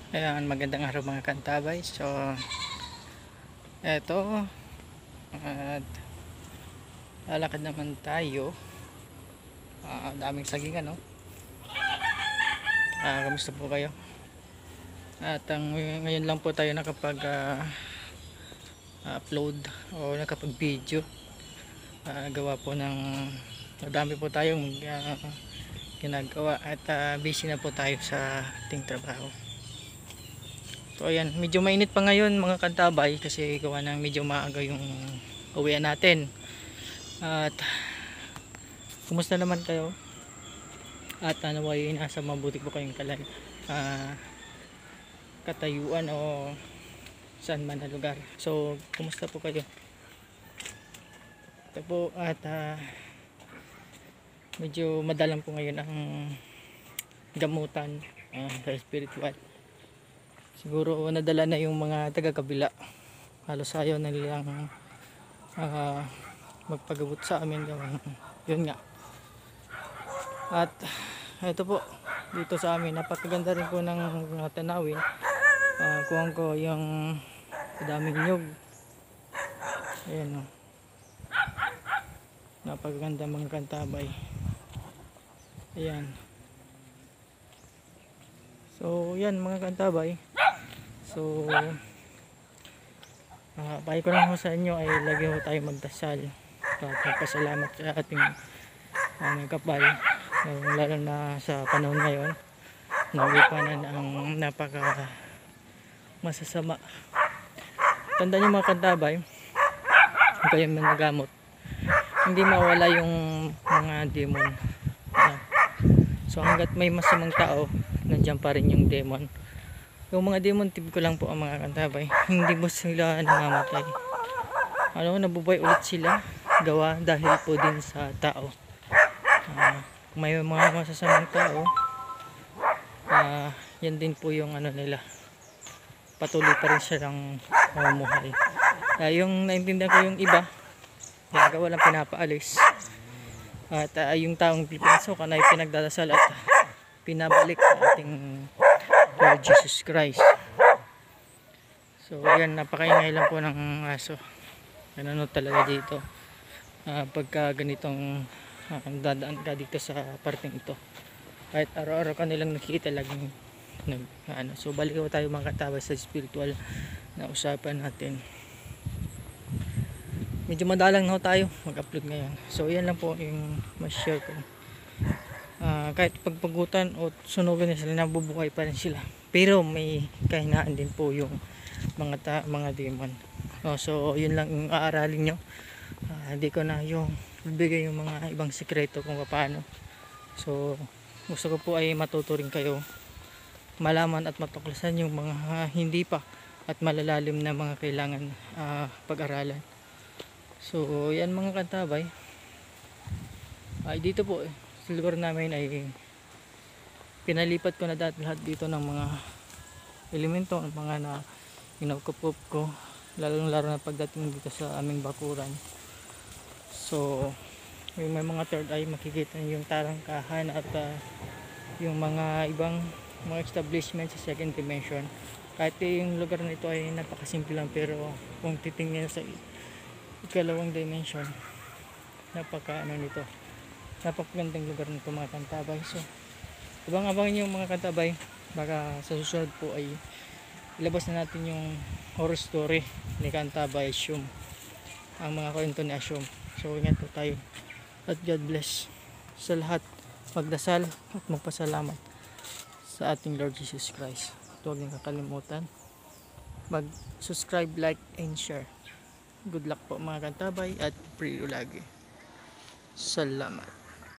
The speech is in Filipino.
Ayan, magandang araw mga kantabay. So, eto at lalakad naman tayo. Daming saging ano. Kamusta po kayo? At ngayon lang po tayo nakapag upload o nakapag video. Gawa po ng madami po tayong ginagawa at busy na po tayo sa ating trabaho. So ayan, medyo mainit pa ngayon mga kantabay kasi gawa ng medyo maaga yung uwian natin. At kumusta naman kayo? At naway nasa mabuti po kayong katayuan o saan man na lugar. So kumusta po kayo? Ito po at medyo madalang po ngayon ang gamutan sa spiritual. Siguro nadala na yung mga taga-kabila. Halos ayaw na nilang magpagabot sa amin. Yun nga. At ito po, dito sa amin, napakaganda rin po ng tanawin. Kuwang ko yung daming nyug. Ayan o. Napakaganda mga kantabay. Ayan. So yan mga kantabay. So pahay ko lang sa inyo ay lagi ho tayo magdasal at magpasalamat sa ating mga kapal, lalo na sa panahon ngayon na upanan ang napaka masasama. Tandaan nyo mga kantabay, kung kayo managamot, hindi mawala yung mga demon. So hanggat may masamang tao, nandiyan pa rin yung demon. Yung mga demon, tip ko lang po ang mga kantabay, hindi mo sila namamatay. Nabubuhay ulit sila gawa dahil po din sa tao. May mga masasamang tao, yan din po yung nila, patuloy pa rin silang mamumuhay. Yung naintindihan ko yung iba, kaya walang pinapaalis. At yung taong Pilipinso kanay pinagdadasal at pinabalik sa ating Lord Jesus Christ. So yan, napakaingay lang po ng aso. Ano talaga dito pagka ganitong dadaan ka dito sa parteng ito. Kahit araw-araw kanilang nakikita laging so balik tayo mga katabay sa spiritual na usapan natin. Medyo madalang na tayo mag-upload ngayon. So yan lang po yung ma-share ko. Kahit pagpagutan o sunugin na sila, nabubuhay pa rin sila, pero may kahinaan din po yung mga demon. So yun lang yung aaralin nyo. Hindi ko na yung bibigay yung mga ibang sikreto kung paano. So gusto ko po ay matuto rin kayo malaman at matuklasan yung mga hindi pa at malalalim na mga kailangan pag-aralan. So yan mga kantabay, dito po sa lugar namin ay pinalipat ko na lahat dito ng mga elemento, ng mga na inakukup ko, lalo na pagdating dito sa aming bakuran. So may mga third eye, makikita yung tarangkahan at yung mga ibang mga establishment sa second dimension. Kahit yung lugar na ito ay napakasimple lang, pero kung titingnan sa ikalawang dimension, nito, napakagandang lugar nito mga kantabay. So abang-abang yung mga kantabay, baka sa susunod po ay ilabas na natin yung horror story ni Kantabay Asyum, ang mga kwento ni Asyum. So ingat po tayo at God bless sa lahat. Magdasal at magpasalamat sa ating Lord Jesus Christ. Huwag niyong kakalimutan mag-subscribe, like, and share. Good luck po mga kantabay at pray lagi. Salamat.